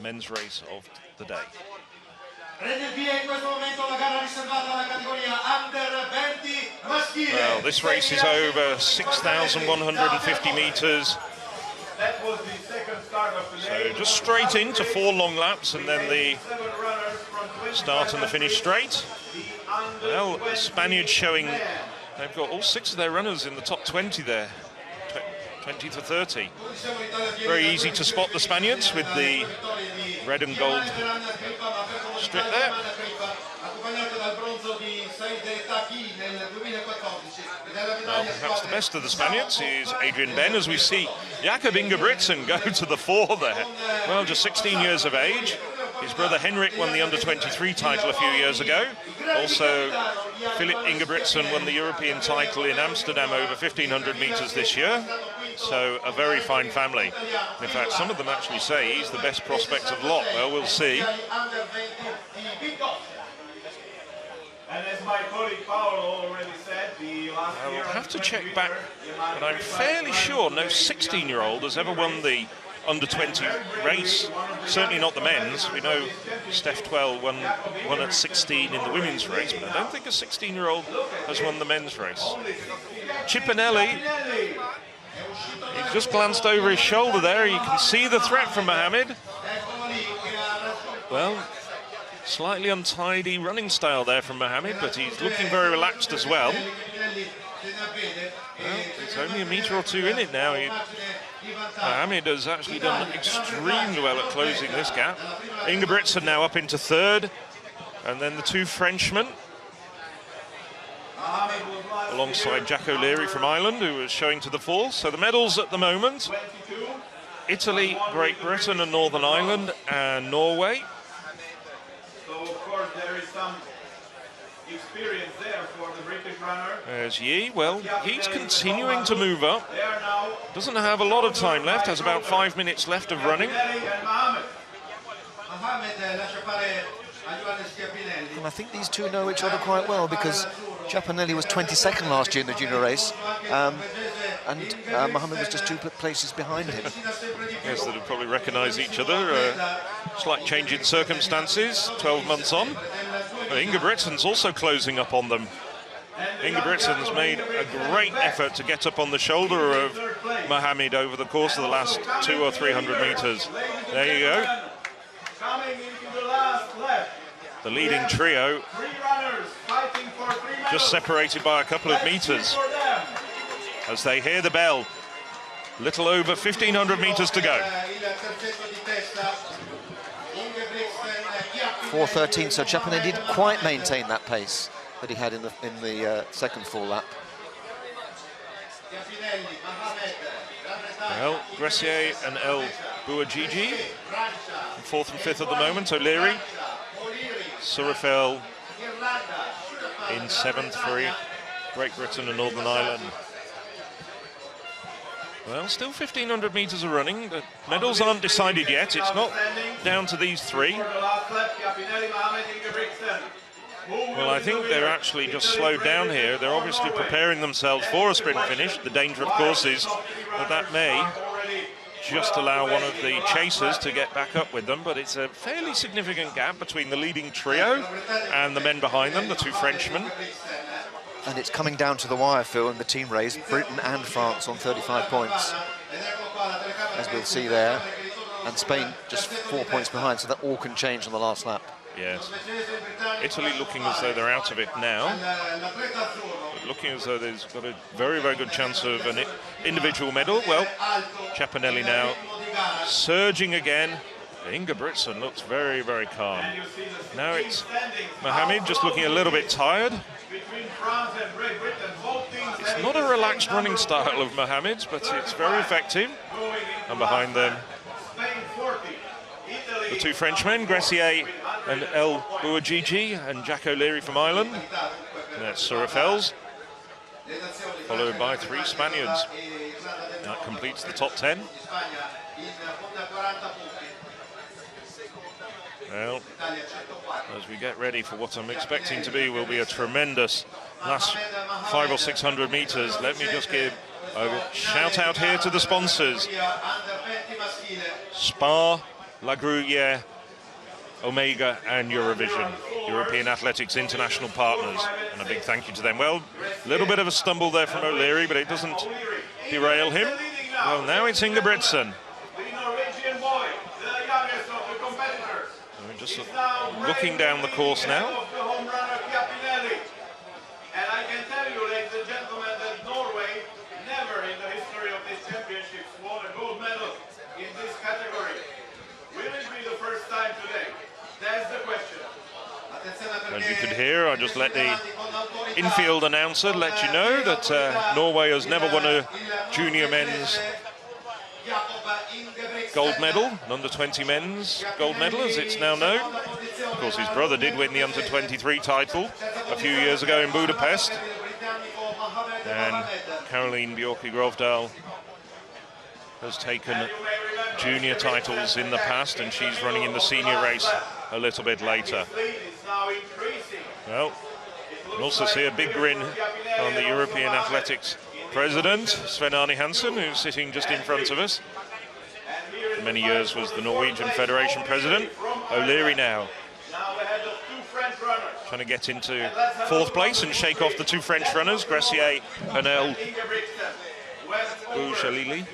men's race of the day. Well, this race is over 6,150 meters. So just straight into 4 long laps and then the start and the finish straight. Well, the Spaniards showing they've got all 6 of their runners in the top 20 there, 20 to 30. Very easy to spot the Spaniards with the red and gold strip there. Well, perhaps the best of the Spaniards is Adrian Ben, as we see Jakob Ingebrigtsen go to the fore there. Well, just 16 years of age. His brother Henrik won the under-23 title a few years ago. Also, Filip Ingebrigtsen won the European title in Amsterdam over 1,500 meters this year. So a very fine family. In fact, some of them actually say he's the best prospect of lot. Well, we'll see. And as my colleague Paolo already said, I will have to check back, but I'm fairly sure no 16-year-old has ever won the under-20 race. Certainly not the men's. We know Steph Twell won at 16 in the women's race, but I don't think a 16-year-old has won the men's race. Cipanelli, he's just glanced over his shoulder there. You can see the threat from Mohamed. Well, slightly untidy running style there from Mohamed, but he's looking very relaxed as well. Well, it's only a metre or 2 in it now. Mohamed has actually done extremely well at closing this gap. Ingebrigtsen now up into 3rd, and then the 2 Frenchmen, alongside Jack O'Leary from Ireland, who was showing to the 4th. So the medals at the moment, Italy, Great Britain and Northern Ireland, and Norway. So of course there is some experience there for the British runner. There's Yi. Well, he's continuing to move up. Doesn't have a lot of time left, has about 5 minutes left of running. And I think these two know each other quite well, because Cipanelli was 22nd last year in the junior race, and Mohamed was just 2 places behind him. Yes, they'd probably recognise each other. Slight change in circumstances, 12 months on. But Ingebrigtsen's also closing up on them. Ingebrigtsen's made a great effort to get up on the shoulder of Mohamed over the course of the last 200 or 300 metres. There you go. The leading trio just separated by a couple of metres as they hear the bell. Little over 1,500 metres to go. 4:13, so Cipanelli didn't quite maintain that pace that he had in the second full lap. Well, Gressier and El Bouagigi, 4th and 5th at the moment. O'Leary, Surafel in 7th for Great Britain and Northern Ireland. Well, still 1,500 metres of running. The medals aren't decided yet. It's not down to these 3. Well, I think they're actually just slowed down here. They're obviously preparing themselves for a sprint finish. The danger, of course, is that may just allow one of the chasers to get back up with them, but it's a fairly significant gap between the leading trio and the men behind them, the 2 Frenchmen. And it's coming down to the wire, Phil, in the team race. Britain and France on 35 points, as we'll see there. And Spain just 4 points behind, so that all can change on the last lap. Yes. Italy looking as though they're out of it now. But looking as though there's got a very, very good chance of an individual medal. Well, Cipanelli now surging again. Ingebrigtsen looks very, very calm. Now it's Mohamed just looking a little bit tired. It's not a relaxed running style of Mohamed's, but it's very effective. And behind them, the 2 Frenchmen, Gressier and El Bouagigi, and Jack O'Leary from Ireland. And that's Surafels, followed by 3 Spaniards. That completes the top 10. Well, as we get ready for what I'm expecting to be will be a tremendous last 500 or 600 metres, let me just give a shout out here to the sponsors. SPAR, La Gruyere, Omega and Eurovision, European Athletics International Partners, and a big thank you to them. Well, a little bit of a stumble there from O'Leary, but it doesn't derail him. Well, now it's Ingebrigtsen. We're just looking down the course now. And I can tell you, ladies and gentlemen, that Norway never in the history of this championship won a gold medal in this category. Will it be the first time today? That's the question. As you could hear, I just let the infield announcer let you know that Norway has never won a junior men's gold medal, an under-20 men's gold medal, as it's now known. Of course, his brother did win the under-23 title a few years ago in Budapest. And Caroline Bjorky-Grovdal has taken junior titles in the past, and she's running in the senior race a little bit later. Well, you can also see a big grin on the European Athletics president, Sven-Arne Hansen, who's sitting just in front of us. For many years was the Norwegian Federation president. O'Leary now trying to get into fourth place and shake off the two French runners, Gressier and El Bouchalili.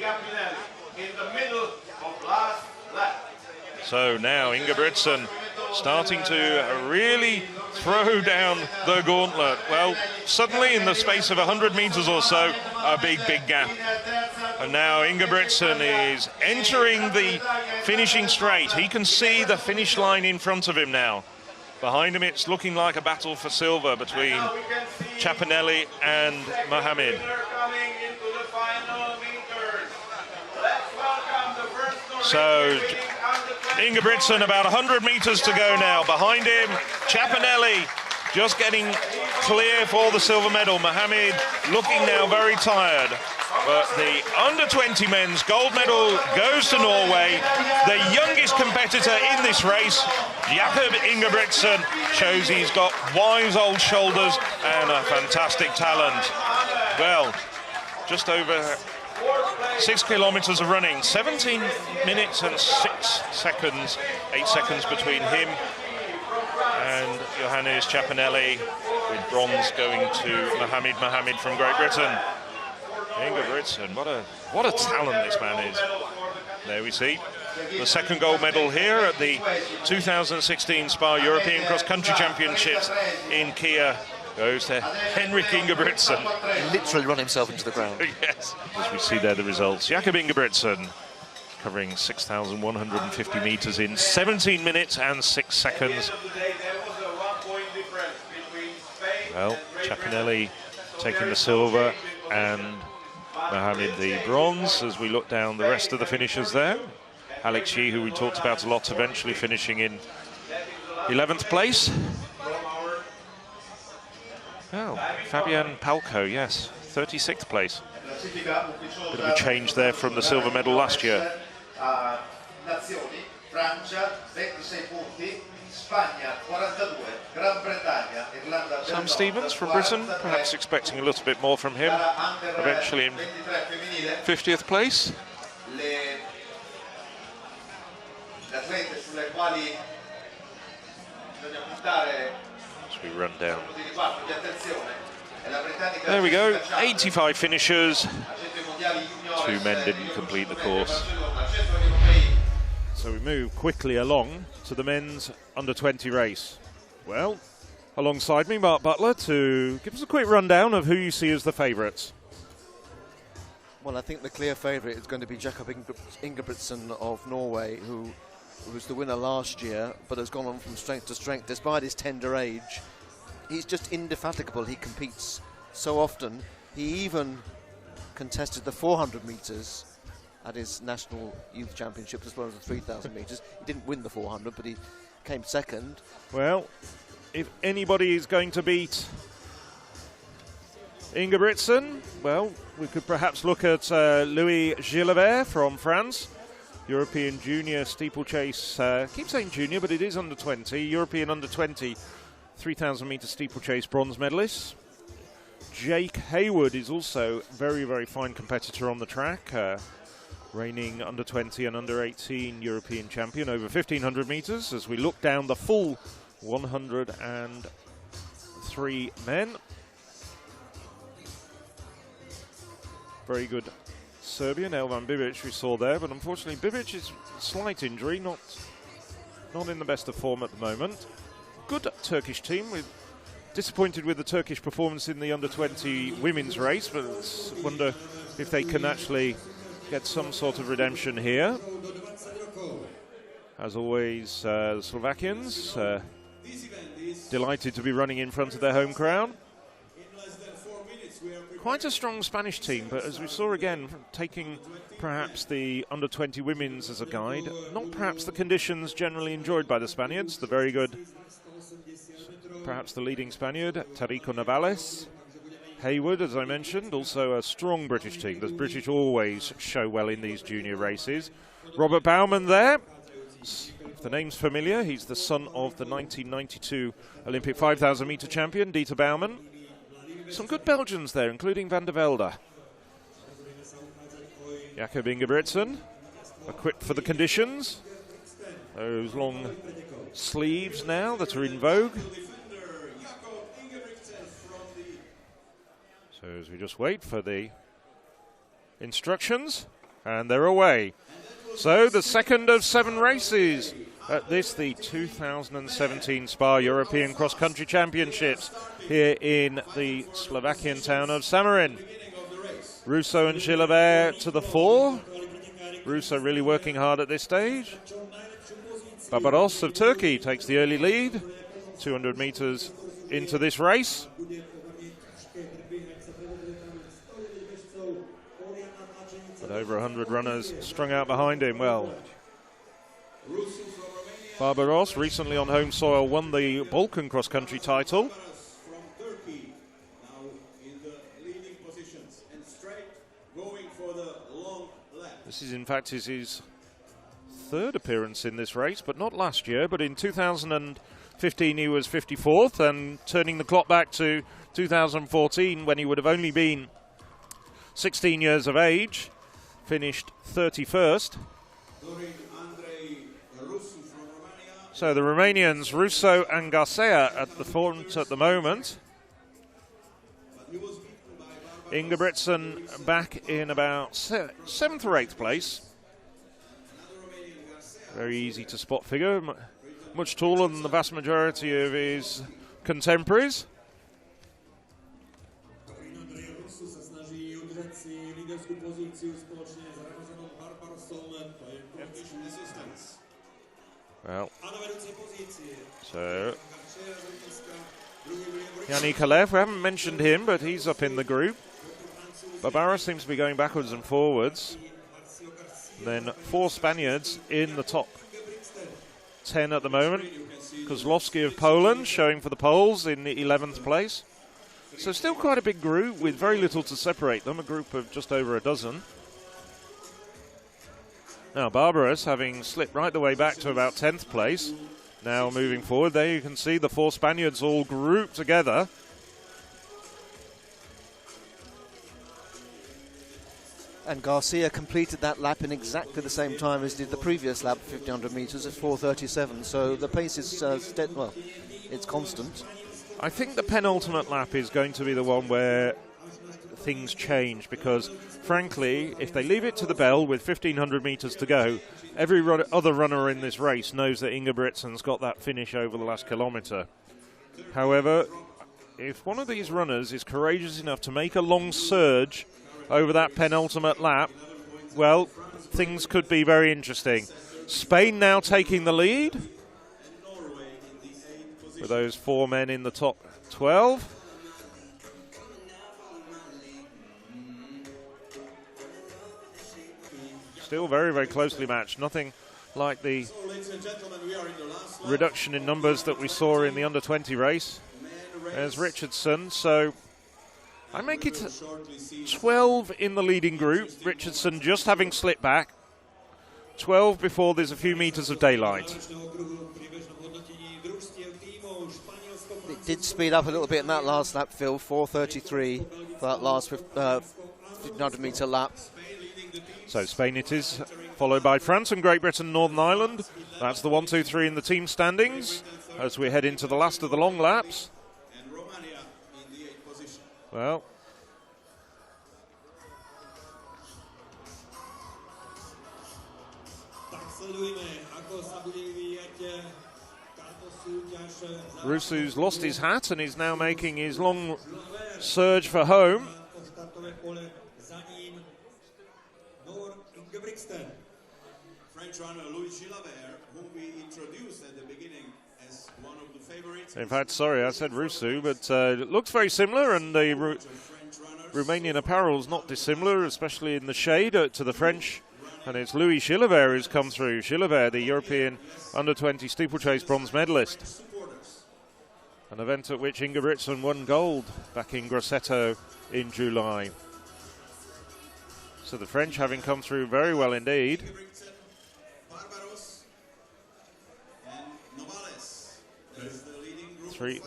So now Ingebrigtsen starting to really throw down the gauntlet. Well, suddenly in the space of 100 meters or so, a big gap. And now Ingebrigtsen is entering the finishing straight. He can see the finish line in front of him now. Behind him, it's looking like a battle for silver between Ciapinelli and Mohamed. So Ingebrigtsen about 100 meters to go now. Behind him, Ciapinelli just getting clear for the silver medal. Mohamed looking now very tired. But the under-20 men's gold medal goes to Norway. The youngest competitor in this race, Jakob Ingebrigtsen, shows he's got wise old shoulders and a fantastic talent. Well, just over 6 kilometers of running, 17 minutes and 6 seconds, 8 seconds between him and Johannes Ciapinelli, with bronze going to Mohamed from Great Britain. Ingebrigtsen, what a talent this man is. There we see the second gold medal here at the 2016 SPAR European Cross Country Championships in Kia goes to Henrik Ingebrigtsen. He literally run himself into the ground. Yes, as we see there the results. Jakob Ingebrigtsen covering 6,150 meters in 17 minutes and 6 seconds. Well, Ciapinelli taking the silver and Mohamed the bronze. As we look down the rest of the finishers there, Alex Yee, who we talked about a lot, eventually finishing in 11th place. Oh, Fabian Palko, yes, 36th place. Bit of a change there from the silver medal last year. Sam Stevens from Britain, perhaps expecting a little bit more from him. Eventually in 50th place. As we run down. There we go, 85 finishers. 2 men didn't complete the course. So we move quickly along to the men's under-20 race. Well, alongside me, Mark Butler, to give us a quick rundown of who you see as the favourites. Well, I think the clear favourite is going to be Jakob Ingebrigtsen of Norway, who was the winner last year, but has gone on from strength to strength despite his tender age. He's just indefatigable. He competes so often. He even contested the 400 metres at his national youth championships as well as the 3,000 metres. He didn't win the 400, but he came second. Well, if anybody is going to beat Ingebrigtsen, well, we could perhaps look at Louis Gilbert from France, European junior steeplechase. Keep saying junior, but it is under 20. European under 20 3,000 metre steeplechase bronze medalist. Jake Hayward is also very fine competitor on the track. reigning under-20 and under-18 European champion over 1,500 metres, as we look down the full 103 men. Very good Serbian, Elvan Bibic we saw there, but unfortunately Bibic is a slight injury, not in the best of form at the moment. Good Turkish team, disappointed with the Turkish performance in the under-20 women's race, but wonder if they can actually get some sort of redemption here. As always, the Slovakians delighted to be running in front of their home crowd. Quite a strong Spanish team, but as we saw again, taking perhaps the under-20 women's as a guide, not perhaps the conditions generally enjoyed by the Spaniards. The very good, perhaps the leading Spaniard, Tarico Navales. Hayward, as I mentioned, also a strong British team. The British always show well in these junior races. Robert Baumann there. If the name's familiar, he's the son of the 1992 Olympic 5,000 metre champion, Dieter Baumann. Some good Belgians there, including Van der Velde. Jakob Ingebrigtsen, equipped for the conditions. Those long sleeves now that are in vogue. So as we just wait for the instructions, and they're away. So the second of 7 races at this, the 2017 SPAR European Cross Country Championships here in the Slovakian town of Samarin. Russo and Gilabert to the fore. Russo really working hard at this stage. Barbaros of Turkey takes the early lead. 200 metres into this race. But over 100 runners strung out behind him. Well, Barbaros, recently on home soil, won the Balkan cross-country title. This is, in fact, his third appearance in this race, but not last year. But in 2015 he was 54th, and turning the clock back to 2014, when he would have only been 16 years of age, finished 31st. So the Romanians, Russo and Garcia at the front at the moment. Ingebrigtsen back in about 7th or 8th place. Very easy to spot figure, much taller than the vast majority of his contemporaries. Well, so Yannick Alev, we haven't mentioned him, but he's up in the group. Barbaros seems to be going backwards and forwards. And then 4 Spaniards in the top 10 at the moment. Kozlowski of Poland showing for the Poles in the 11th place. So still quite a big group with very little to separate them, a group of just over a dozen. Now Barbaros, having slipped right the way back to about 10th place, now moving forward. There you can see the 4 Spaniards all grouped together. And Garcia completed that lap in exactly the same time as did the previous lap, 1,500 metres, at 4:37. So the pace is, well, it's constant. I think the penultimate lap is going to be the one where things change, because frankly, if they leave it to the bell with 1,500 metres to go, every other runner in this race knows that Ingebrigtsen's got that finish over the last kilometre. However, if one of these runners is courageous enough to make a long surge over that penultimate lap, well, things could be very interesting. Spain now taking the lead with those 4 men in the top 12. Still very, very closely matched. Nothing like the reduction in numbers that we saw in the under-20 race. There's Richardson, so I make it 12 in the leading group. Richardson just having slipped back. 12 before there's a few metres of daylight. It did speed up a little bit in that last lap, Phil. 4:33 for that last 1,500 metre lap. So Spain it is, followed by France and Great Britain, Northern Ireland. That's the 1, 2, 3 in the team standings as we head into the last of the long laps. Well, Rusu's lost his hat and is now making his long surge for home. French runner whom we introduced at the beginning as one of the favorites. In fact, sorry, I said Rusu, but it looks very similar, and the Romanian apparel is not dissimilar, especially in the shade to the French. And it's Louis Gilbert who's come through. Gilbert, the European under-20 steeplechase bronze medalist. An event at which Ingebrigtsen won gold back in Grosseto in July. So the French having come through very well indeed.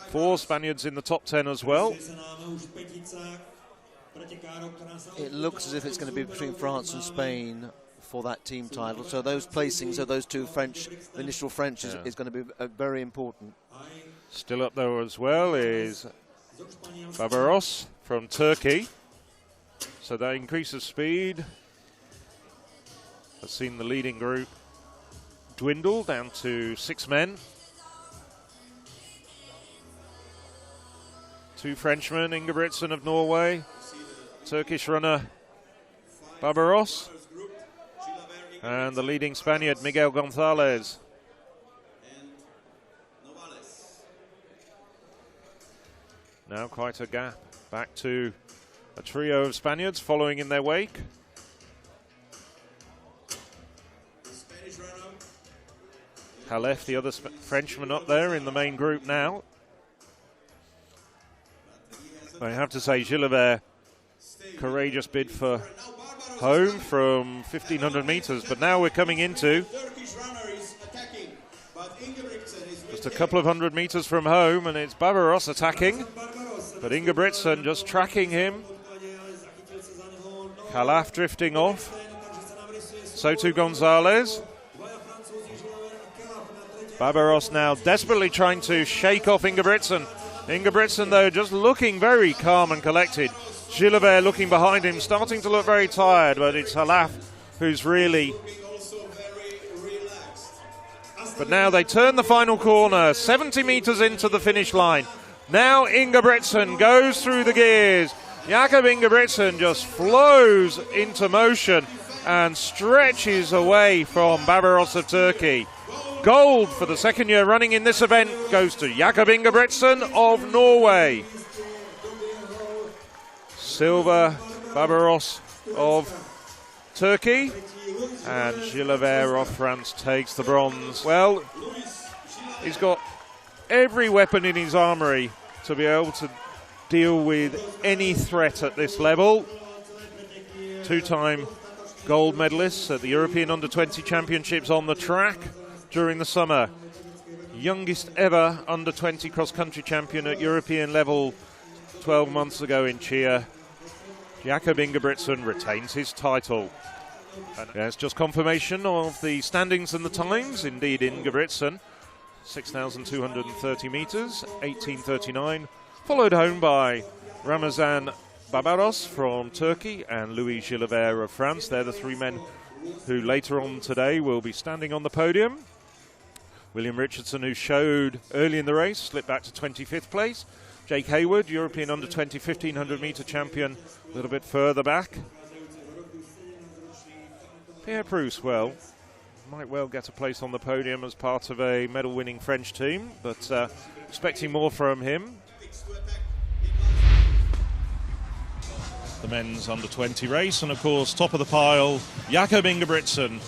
Four Spaniards in the top 10 as well. It looks as if it's going to be between France and Spain for that team title. So those placings of those two French, the initial French, is going to be very important. Still up there as well is Barbaros from Turkey. So that increases speed. I've seen the leading group dwindle down to 6 men. 2 Frenchmen, Ingebrigtsen of Norway, Turkish runner Barbaros, and the leading Spaniard Miguel Gonzalez. Now quite a gap back to a trio of Spaniards following in their wake. Halef, the other Frenchman, up there in the main group now. I have to say, Gilbert, courageous bid for home from 1,500 metres, but now we're coming into just a couple of 100 metres from home, and it's Barbaros attacking, but Ingebrigtsen just tracking him. Halef drifting off, so too Gonzalez. Barbaros now desperately trying to shake off Ingebrigtsen. Ingebrigtsen, though, just looking very calm and collected. Gilbert looking behind him, starting to look very tired, but it's Halef who's really... But now they turn the final corner, 70 metres into the finish line. Now Ingebrigtsen goes through the gears. Jakob Ingebrigtsen just flows into motion and stretches away from Barbaros of Turkey. Gold for the second year running in this event goes to Jakob Ingebrigtsen of Norway. Silver, Barbaros of Turkey. And Gilbert of France takes the bronze. Well, he's got every weapon in his armoury to be able to deal with any threat at this level. 2-time gold medalists at the European Under-20 Championships on the track during the summer. Youngest ever Under-20 cross-country champion at European level 12 months ago in Chia. Jakob Ingebrigtsen retains his title. There's just confirmation of the standings and the times. Indeed, Ingebrigtsen, 6,230 metres, 18:39, followed home by Ramazan Barbaros from Turkey and Louis Gilbert of France. They're the 3 men who later on today will be standing on the podium. William Richardson, who showed early in the race, slipped back to 25th place. Jake Hayward, European Under-20 1,500 metre champion, a little bit further back. Pierre Proust, well, might well get a place on the podium as part of a medal-winning French team, but expecting more from him. The men's Under-20 race, and of course, top of the pile, Jakob Ingebrigtsen,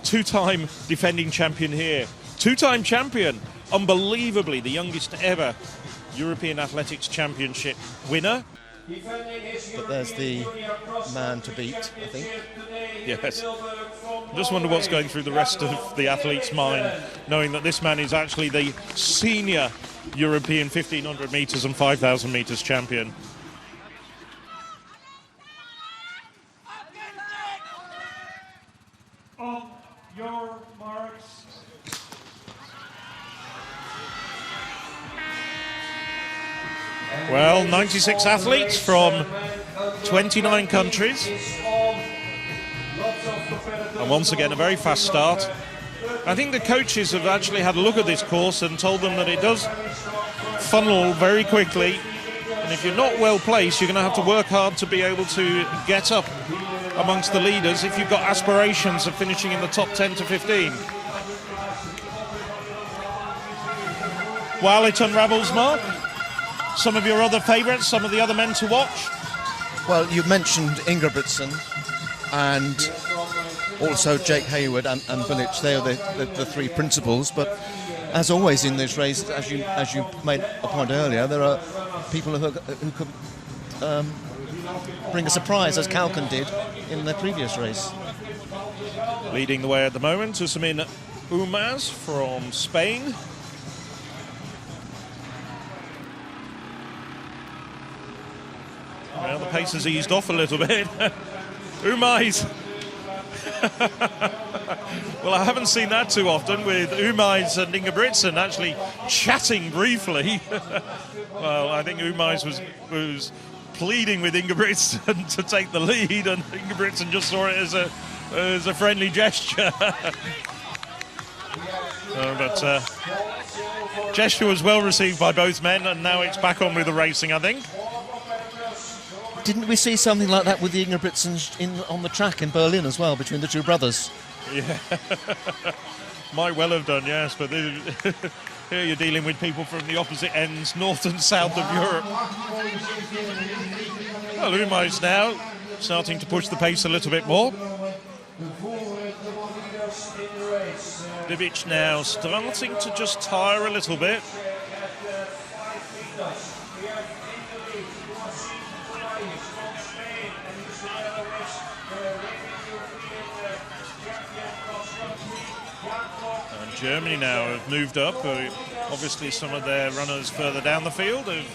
2-time defending champion here. 2-time champion, unbelievably, the youngest ever European Athletics Championship winner. But there's the man to beat, I think. Yes. I just wonder what's going through the rest of the athlete's mind, knowing that this man is actually the senior European 1,500 metres and 5,000 metres champion. Well, 96 athletes from 29 countries. And once again, a very fast start. I think the coaches have actually had a look at this course and told them that it does funnel very quickly. And if you're not well placed, you're going to have to work hard to be able to get up amongst the leaders if you've got aspirations of finishing in the top 10 to 15. While it unravels, Mark, some of your other favourites, some of the other men to watch? Well, you mentioned Ingebrigtsen and also Jake Hayward and Village. They are the three principals. But as always in this race, as you made a point earlier, there are people who could bring a surprise, as Kalkin did in the previous race. Leading the way at the moment, Usman Umaz from Spain. Well, the pace has eased off a little bit. Umais. Well, I haven't seen that too often, with Umais and Ingebrigtsen actually chatting briefly. Well, I think Umais was pleading with Ingebrigtsen to take the lead, and Ingebrigtsen just saw it as a friendly gesture. But gesture was well received by both men, and now it's back on with the racing, I think. Didn't we see something like that with the Ingebrigtsens on the track in Berlin as well, between the two brothers? Yeah, might well have done, yes, but here you're dealing with people from the opposite ends, north and south of Europe. Well, Umais now starting to push the pace a little bit more. Bibic now starting to just tire a little bit. Germany now have moved up. Obviously some of their runners further down the field have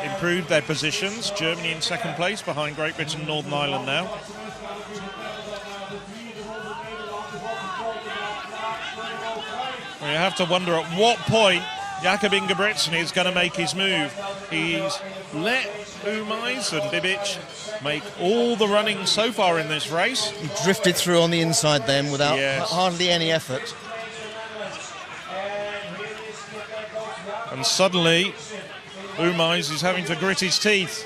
improved their positions. Germany in second place behind Great Britain and Northern Ireland now. Well, you have to wonder at what point Jakob Ingebrigtsen is going to make his move. He's let Umais and Bibic make all the running so far in this race. He drifted through on the inside then without hardly any effort. And suddenly, Umais is having to grit his teeth.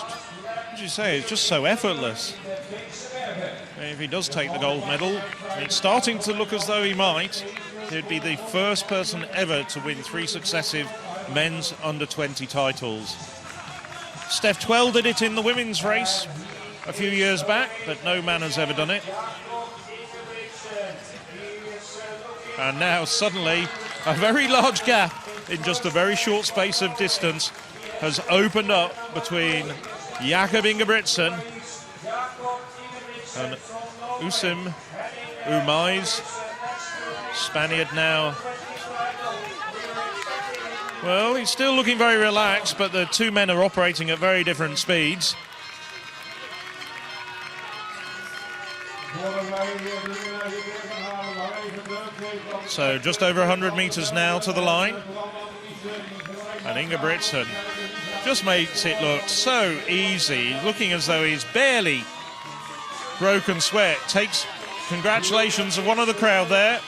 What did you say? It's just so effortless. If he does take the gold medal, it's starting to look as though he might. He'd be the first person ever to win 3 successive men's under-20 titles. Steph Twell did it in the women's race a few years back, but no man has ever done it. And now suddenly a very large gap in just a very short space of distance has opened up between Jakob Ingebrigtsen and Usman Umais. Spaniard now. Well, he's still looking very relaxed, but the two men are operating at very different speeds. So just over 100 metres now to the line. And Ingebrigtsen just makes it look so easy, looking as though he's barely broken sweat. Takes congratulations of one of the crowd there.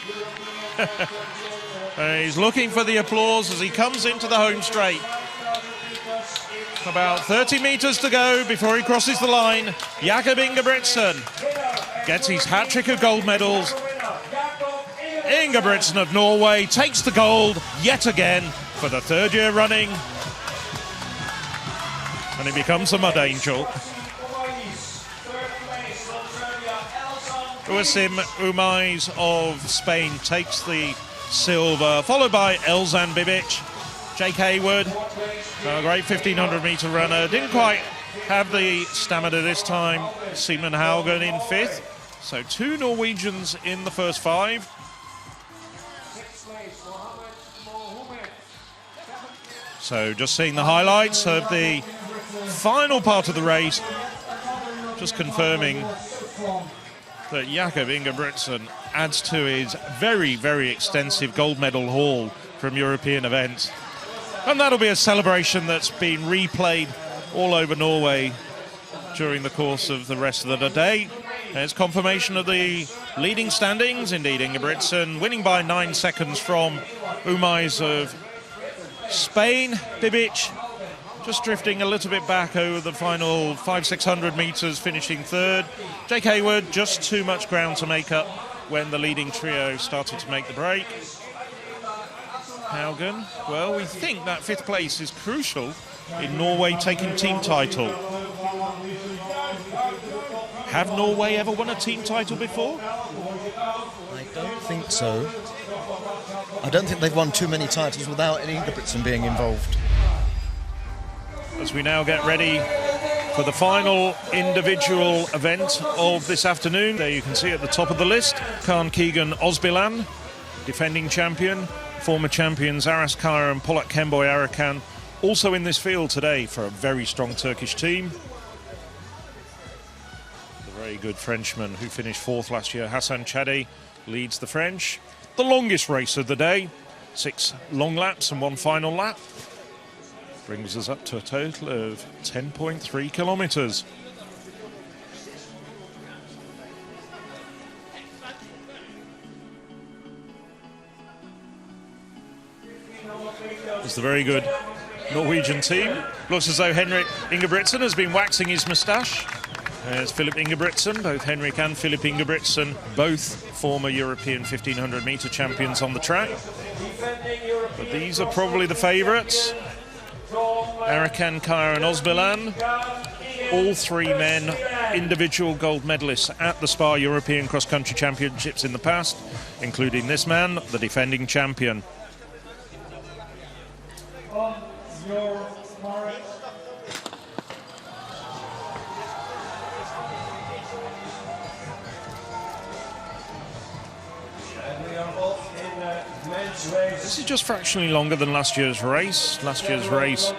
He's looking for the applause as he comes into the home straight. About 30 metres to go before he crosses the line. Jakob Ingebrigtsen gets his hat-trick of gold medals. Ingebrigtsen of Norway takes the gold yet again for the 3rd year running. And he becomes a mud angel. Usman Umais of Spain takes the silver, followed by Elzhan Bibic. Jake Hayward, a great 1500 metre runner. Didn't quite have the stamina this time. Simon Haugen in 5th. So 2 Norwegians in the first 5. So just seeing the highlights of the final part of the race, just confirming that Jakob Ingebrigtsen adds to his very, very extensive gold medal haul from European events. And that'll be a celebration that's been replayed all over Norway during the course of the rest of the day. It's confirmation of the leading standings. Indeed, Ingebrigtsen winning by 9 seconds from Umais of Spain. Bibic just drifting a little bit back over the final 500-600 metres, finishing third. Jake Hayward, just too much ground to make up when the leading trio started to make the break. Haugen, well, we think that 5th place is crucial in Norway taking team title. Have Norway ever won a team title before? I don't think so. I don't think they've won too many titles without Ingebrigtsen being involved. As we now get ready for the final individual event of this afternoon. There you can see at the top of the list, Kaan Keegan Osbilan, defending champion, former champions Aras Kaya and Polat Kemboy Arakan, also in this field today for a very strong Turkish team. The very good Frenchman who finished 4th last year, Hassan Chadeh, leads the French. The longest race of the day, 6 long laps and 1 final lap. Brings us up to a total of 10.3 kilometres. It's the very good Norwegian team. Looks as though Henrik Ingebrigtsen has been waxing his moustache. There's Filip Ingebrigtsen, both Henrik and Filip Ingebrigtsen, both former European 1500 metre champions on the track. But these are probably the favourites. Arakan, Kaya and Osbilan, all 3 men individual gold medalists at the SPAR European Cross Country Championships in the past, including this man, the defending champion. This is just fractionally longer than last year's race. Last year's race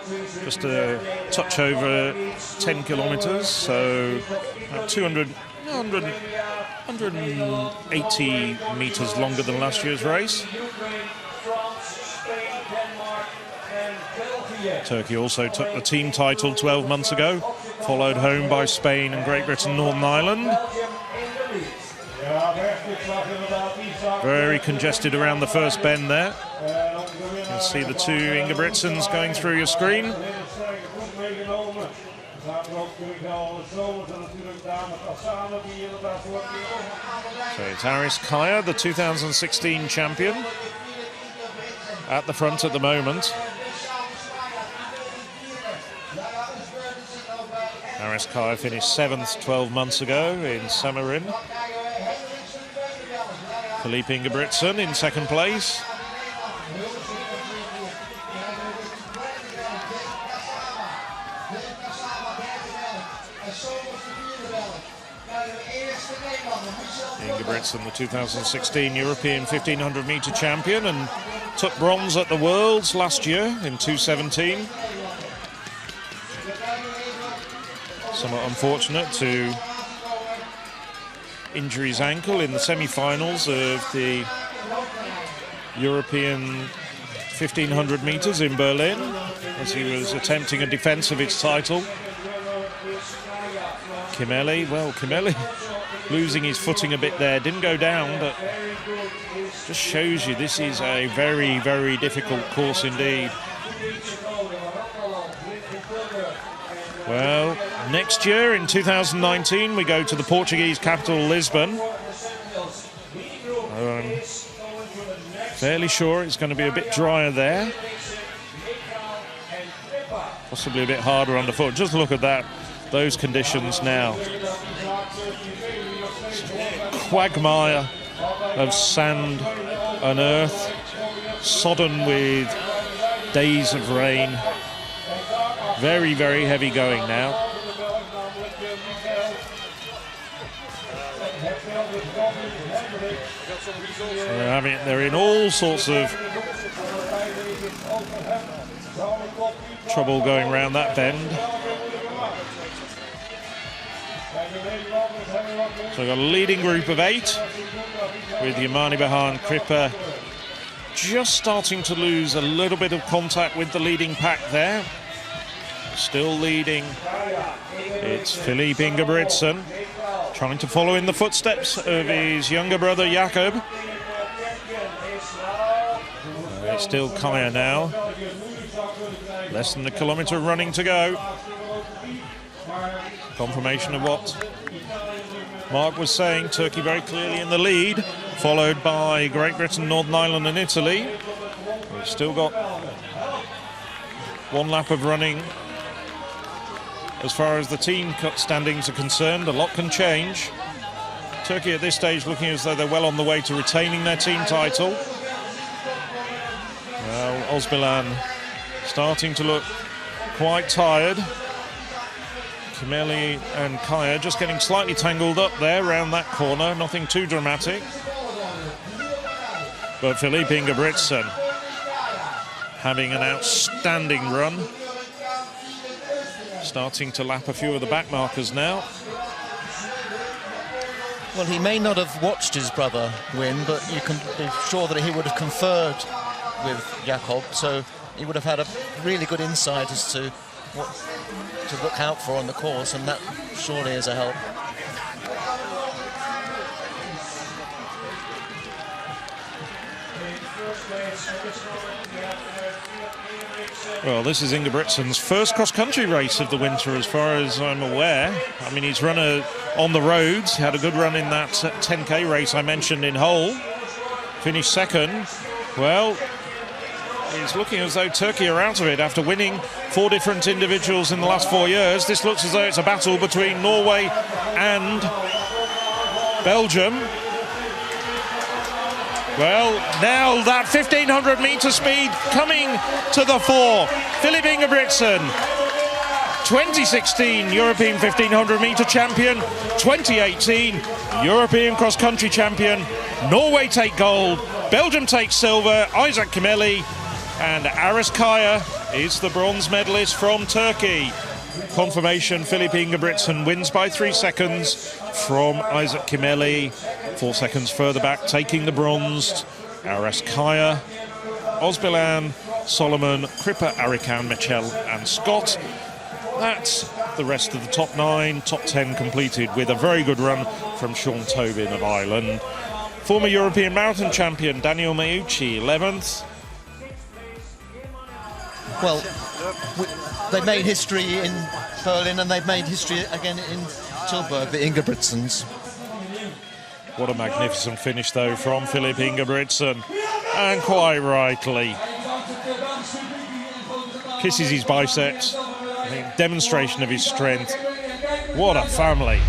just a touch over 10 kilometres, so 180 metres longer than last year's race. Turkey also took the team title 12 months ago, followed home by Spain and Great Britain, Northern Ireland. Very congested around the first bend there. You can see the 2 Ingebrigtsens going through your screen. So it's Aras Kaya, the 2016 champion, at the front at the moment. Aras Kaya finished 7th 12 months ago in Samarin. Filip Ingebrigtsen in 2nd place. Ingebrigtsen, the 2016 European 1500 metre champion, and took bronze at the Worlds last year in 2:17. Somewhat unfortunate to injure his ankle in the semi-finals of the European 1500 metres in Berlin as he was attempting a defence of his title. Kimeli losing his footing a bit there, didn't go down, but just shows you this is a very, very difficult course indeed. Well, next year in 2019 we go to the Portuguese capital Lisbon. I'm fairly sure it's going to be a bit drier there, possibly a bit harder underfoot. Just look at that, those conditions now. Quagmire of sand and earth, sodden with days of rain. Very, very heavy going now. They're in all sorts of trouble going around that bend. So we've got a leading group of 8 with Yamani Bahan, Kripa, just starting to lose a little bit of contact with the leading pack there. Still leading. It's Filip Ingebrigtsen trying to follow in the footsteps of his younger brother Jakob. It's still Kaya now. Less than a kilometre running to go. Confirmation of what Mark was saying. Turkey very clearly in the lead, followed by Great Britain, Northern Ireland and Italy. We've still got one lap of running. As far as the team standings are concerned, a lot can change. Turkey at this stage looking as though they're well on the way to retaining their team title. Well, Özbilan starting to look quite tired. Kimeli and Kaya just getting slightly tangled up there around that corner, nothing too dramatic. But Filip Ingebrigtsen having an outstanding run. Starting to lap a few of the back markers now. Well, he may not have watched his brother win, but you can be sure that he would have conferred with Jakob, so he would have had a really good insight as to what to look out for on the course, and that surely is a help. Well, this is Ingebrigtsen's first cross-country race of the winter, as far as I'm aware. I mean, he's run on the roads, had a good run in that 10K race I mentioned in Hull. Finished second. Well, it's looking as though Turkey are out of it after winning 4 different individuals in the last 4 years. This looks as though it's a battle between Norway and Belgium. Well, now that 1500 metre speed coming to the fore. Filip Ingebrigtsen, 2016 European 1500 metre champion, 2018 European cross-country champion. Norway take gold, Belgium takes silver, Isaac Kimeli, and Aras Kaya is the bronze medalist from Turkey. Confirmation, Filip Ingebrigtsen wins by 3 seconds from Isaac Kimeli. 4 seconds further back, taking the bronze, Aras Kaya, Özbilan, Solomon, Kripper, Arikan, Mitchell and Scott. That's the rest of the top 9, top 10 completed with a very good run from Sean Tobin of Ireland. Former European marathon champion Daniel Meucci, 11th. Well, they made history in Berlin and they've made history again in Tilburg, the Ingebrigtsens. What a magnificent finish, though, from Filip Ingebrigtsen. And quite rightly. Kisses his biceps. I think demonstration of his strength. What a family.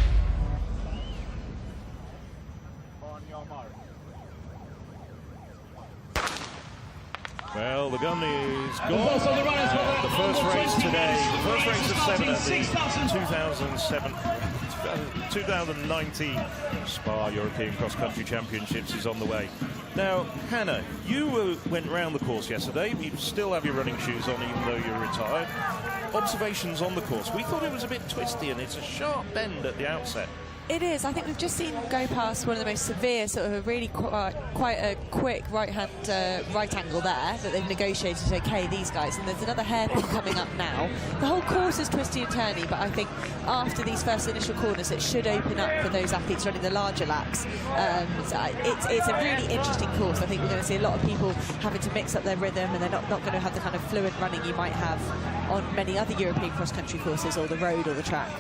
Well, the gun is gone. The first race today, the first race of 7 at the 2019 SPAR European Cross Country Championships is on the way. Now, Hannah, you went round the course yesterday. You still have your running shoes on, even though you're retired. Observations on the course. We thought it was a bit twisty, and it's a sharp bend at the outset. It is. I think we've just seen go past one of the most severe, sort of a really quite a quick right angle there that they've negotiated. Okay, these guys, and there's another hairpin coming up now. The whole course is twisty and turny, but I think after these first initial corners, it should open up for those athletes running the larger laps. So it's a really interesting course. I think we're going to see a lot of people having to mix up their rhythm, and they're not going to have the kind of fluid running you might have on many other European cross-country courses, or the road or the track.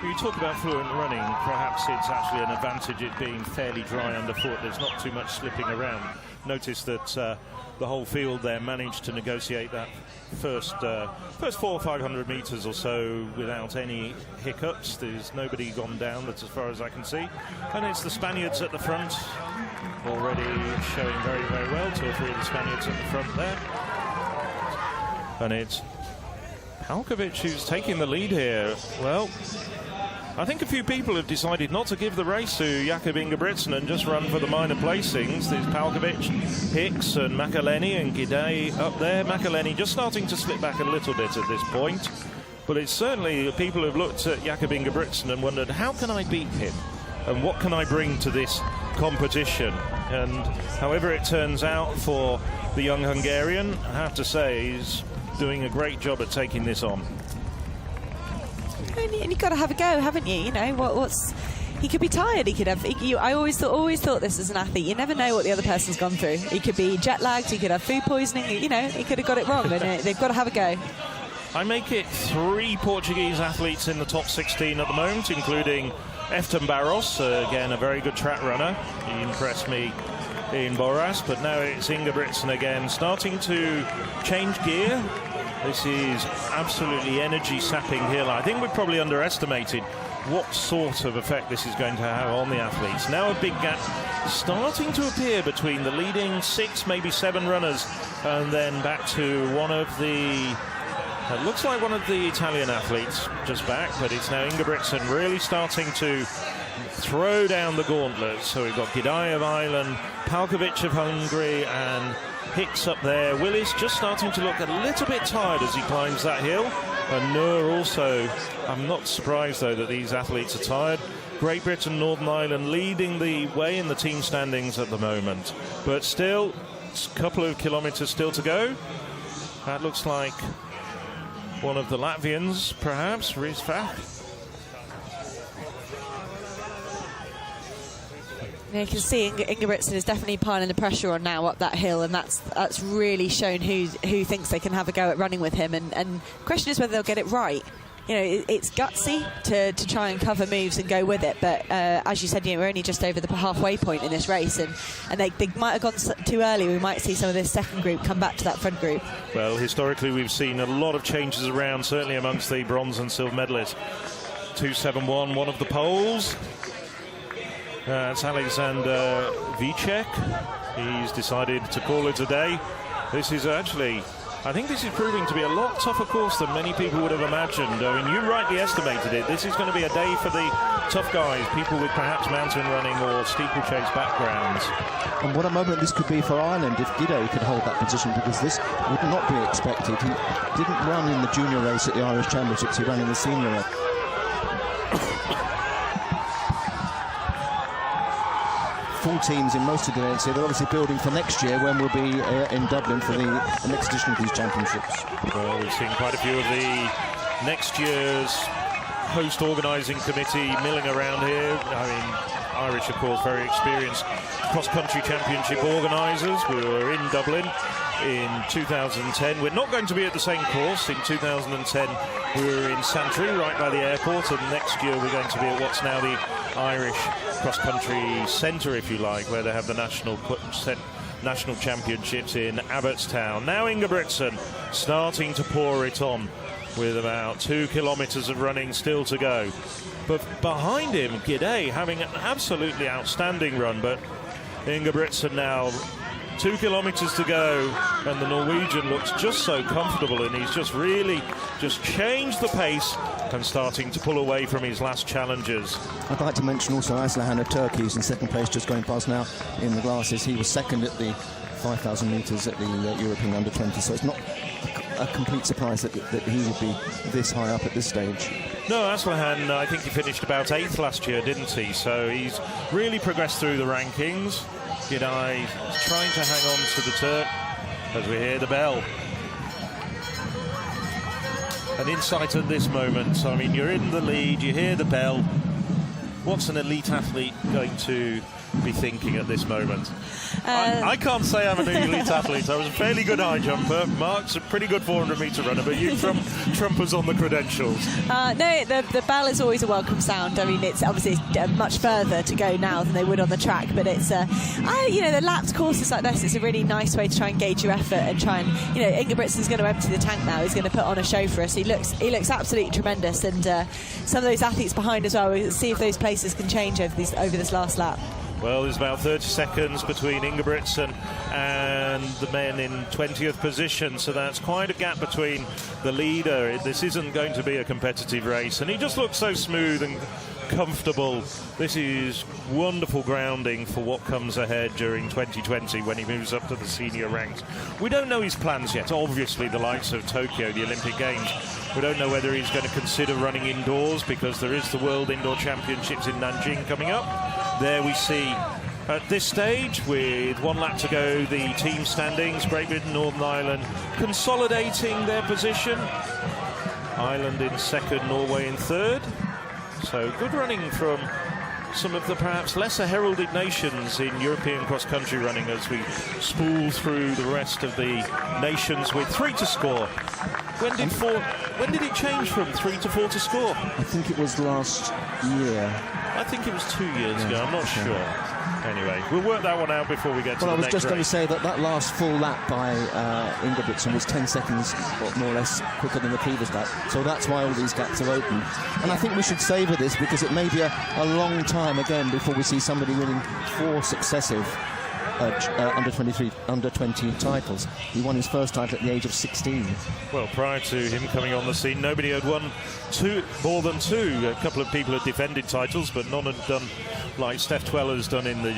You talk about fluent running, perhaps it's actually an advantage it being fairly dry underfoot. There's not too much slipping around. Notice that the whole field there managed to negotiate that first 400 or 500 metres or so without any hiccups. There's nobody gone down, that's as far as I can see. And it's the Spaniards at the front, already showing very, very well. 2 or 3 of the Spaniards at the front there. And it's Palkovic who's taking the lead here. Well, I think a few people have decided not to give the race to Jakob Ingebrigtsen and just run for the minor placings. There's Palkovic, Hicks and Makaleni and Gidey up there. Makaleni just starting to slip back a little bit at this point. But it's certainly people have looked at Jakob Ingebrigtsen and wondered, how can I beat him? And what can I bring to this competition? And however it turns out for the young Hungarian, I have to say he's doing a great job at taking this on. And you've got to have a go, haven't you? You know, what's he could be tired. He could have. I always thought this as an athlete. You never know what the other person's gone through. He could be jet lagged. He could have food poisoning. You know, he could have got it wrong. And they've got to have a go. I make it 3 Portuguese athletes in the top 16 at the moment, including Efton Barros, again a very good track runner. He impressed me in Boras, but now it's Ingebrigtsen again, starting to change gear. This is absolutely energy-sapping hill. I think we've probably underestimated what sort of effect this is going to have on the athletes. Now a big gap starting to appear between the leading 6, maybe 7 runners, and then back to one of the... It looks like one of the Italian athletes just back, but it's now Ingebrigtsen really starting to throw down the gauntlet. So we've got Gidai of Ireland, Palkovic of Hungary, and Hicks up there. Willis just starting to look a little bit tired as he climbs that hill. And Noor also. I'm not surprised, though, that these athletes are tired. Great Britain, Northern Ireland leading the way in the team standings at the moment. But still, it's a couple of kilometres still to go. That looks like one of the Latvians, perhaps, Rizfak. You can see Ingebrigtsen is definitely piling the pressure on now up that hill, and that's really shown who thinks they can have a go at running with him. And the question is whether they'll get it right. You know, it's gutsy to try and cover moves and go with it, but as you said, you know, we're only just over the halfway point in this race, and they might have gone too early. We might see some of this second group come back to that front group. Well, historically, we've seen a lot of changes around, certainly amongst the bronze and silver medalists. 2:71, one of the Poles. It's Alexander Vicek. He's decided to call it a day. This is actually... I think this is proving to be a lot tougher course than many people would have imagined. I mean, you rightly estimated it. This is going to be a day for the tough guys, people with perhaps mountain running or steeplechase backgrounds. And what a moment this could be for Ireland if Gidai could hold that position, because this would not be expected. He didn't run in the junior race at the Irish Championships, he ran in the senior race. Full teams in most of the events here. They're obviously building for next year when we'll be in Dublin for the next edition of these championships. Well, we've seen quite a few of the next year's host organising committee milling around here. I mean, Irish, of course, very experienced cross-country championship organisers. We were in Dublin in 2010. We're not going to be at the same course. In 2010, we were in Santry, right by the airport, and next year we're going to be at what's now the Irish cross-country centre, if you like, where they have the national championships in Abbottstown. Now Ingebrigtsen starting to pour it on with about 2 kilometres of running still to go. But behind him, Gidai having an absolutely outstanding run, but Ingebrigtsen now 2 kilometres to go, and the Norwegian looks just so comfortable, and he's just really just changed the pace and starting to pull away from his last challengers. I'd like to mention also Aslan of Turkey, who's in second place, just going past now in the glasses. He was second at the 5,000 metres at the European Under-20, so it's not a complete surprise that he would be this high up at this stage. No, Aslan, I think he finished about 8th last year, didn't he? So he's really progressed through the rankings. Gidai trying to hang on to the Turk as we hear the bell. An insight at this moment. I mean, you're in the lead, you hear the bell. What's an elite athlete going to be thinking at this moment? I can't say I'm an elite athlete. I was a fairly good high jumper. Mark's a pretty good 400-metre runner, but you trumpers on the credentials. No, the bell is always a welcome sound. I mean, it's obviously much further to go now than they would on the track, but it's, you know, the lapped courses like this, it's a really nice way to try and gauge your effort and try and, you know, Ingebrigtsen's going to empty the tank now. He's going to put on a show for us. He looks absolutely tremendous, and some of those athletes behind as well. We'll see if those places can change over this last lap. Well, there's about 30 seconds between Ingebrigtsen and the men in 20th position, so that's quite a gap between the leader. This isn't going to be a competitive race, and he just looks so smooth and comfortable. This is wonderful grounding for what comes ahead during 2020 when he moves up to the senior ranks. We don't know his plans yet. Obviously, the likes of Tokyo, the Olympic Games, we don't know whether he's going to consider running indoors, because there is the World Indoor Championships in Nanjing coming up. There we see at this stage, with 1 lap to go, the team standings, Great Britain, Northern Ireland consolidating their position. Ireland in second, Norway in third. So good running from some of the perhaps lesser heralded nations in European cross-country running as we spool through the rest of the nations with 3 to score. When did it change from 3 to 4 to score? I think it was last year. I think it was 2 years ago, I'm not sure. Anyway, we'll work that one out before we get to the next race. Well, I was just going to say that last full lap by Ingebrigtsen was 10 seconds, more or less, quicker than the previous lap. So that's why all these gaps are open. And I think we should savour this because it may be a long time again before we see somebody winning 4 successive under-23, under-20 titles. He won his first title at the age of 16. Well, prior to him coming on the scene, nobody had won more than 2. A couple of people had defended titles, but none had done like Steph Tweller's done in the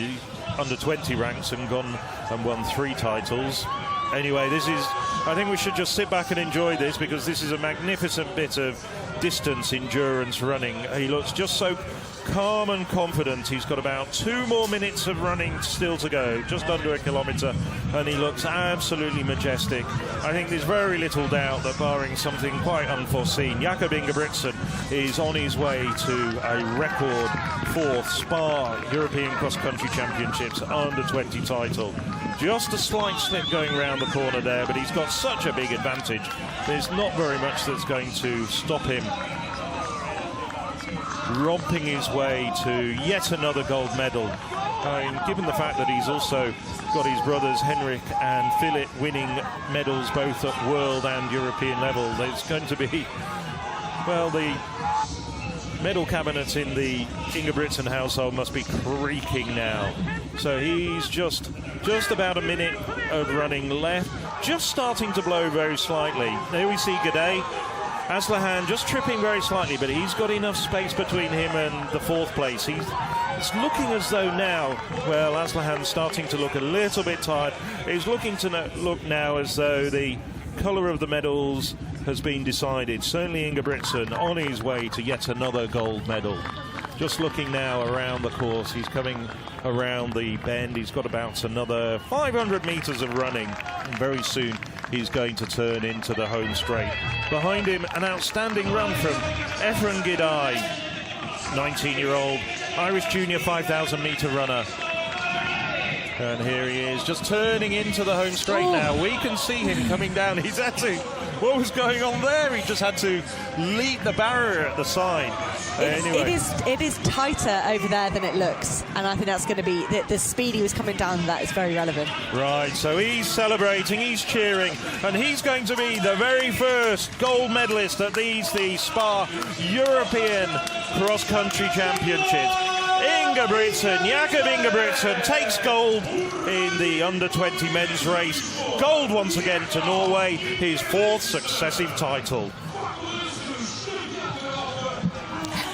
under-20 ranks and gone and won 3 titles. Anyway, I think we should just sit back and enjoy this because this is a magnificent bit of distance endurance running. He looks just so calm and confident. He's got about 2 more minutes of running still to go, just under 1 kilometre, and he looks absolutely majestic. I think there's very little doubt that, barring something quite unforeseen, Jakob Ingebrigtsen is on his way to a record 4th SPAR European Cross-Country Championships under-20 title. Just a slight slip going around the corner there, but he's got such a big advantage. There's not very much that's going to stop him romping his way to yet another gold medal. I mean, given the fact that he's also got his brothers Henrik and Filip winning medals both at world and European level, there's going to be, well, the medal cabinet in the Ingebrigtsen household must be creaking now. So he's just about a minute of running left, just starting to blow very slightly. There we see G'day. Aslihan just tripping very slightly, but he's got enough space between him and the 4th place. It's looking as though now, well, Aslihan's starting to look a little bit tired. He's looking to look now as though the colour of the medals has been decided. Certainly Ingebrigtsen on his way to yet another gold medal. Just looking now around the course, he's coming around the bend. He's got about another 500 metres of running, and very soon he's going to turn into the home straight. Behind him, an outstanding run from Efren G'day, 19-year-old Irish junior 5,000 metre runner. And here he is, just turning into the home straight now. We can see him coming down. He's had to... What was going on there? He just had to leap the barrier at the side. Anyway. It is tighter over there than it looks, and I think that's going to be the speed he was coming down. That is very relevant. Right, so he's celebrating, he's cheering, and he's going to be the very first gold medalist at the SPAR European Cross Country Championships. Jakob Ingebrigtsen takes gold in the under-20 men's race. Gold once again to Norway, his 4th successive title.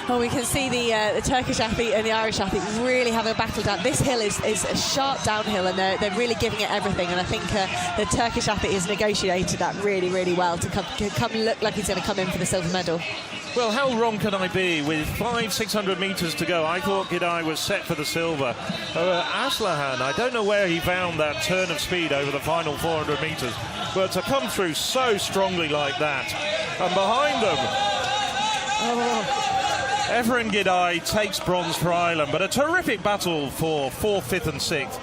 Well, we can see the Turkish athlete and the Irish athlete really have a battle down. This hill is a sharp downhill, and they're really giving it everything. And I think the Turkish athlete has negotiated that really, really well to come look like he's going to come in for the silver medal. Well, how wrong can I be? With 500-600 metres to go, I thought G'day was set for the silver. Aslihan, I don't know where he found that turn of speed over the final 400 metres, but to come through so strongly like that. And behind them, Efren G'day takes bronze for Ireland, but a terrific battle for 4th, 5th and 6th.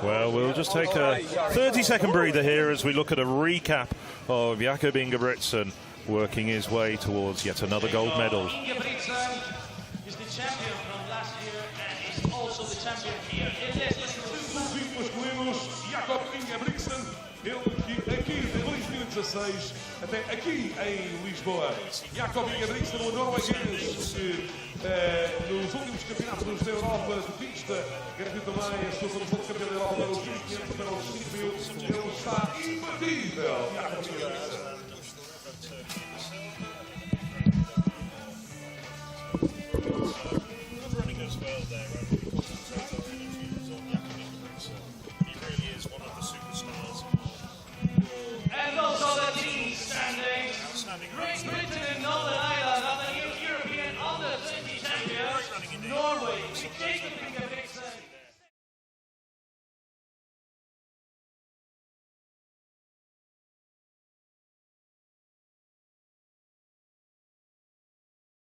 Well, we'll just take a 30-second breather here as we look at a recap of Jakob Ingebrigtsen working his way towards yet another gold medal. Ingebrigtsen is the champion from last year and is also the champion here. Jakob Ingebrigtsen, aqui de 2016 até aqui em Lisboa. Jakob Ingebrigtsen, o norueguês que nos últimos campeonatos da Europa de pista garantiu também a sua posição de campeão da Europa para os 500 para os 5 mil. Ele está imbatível. Jakob Ingebrigtsen. Running as well there.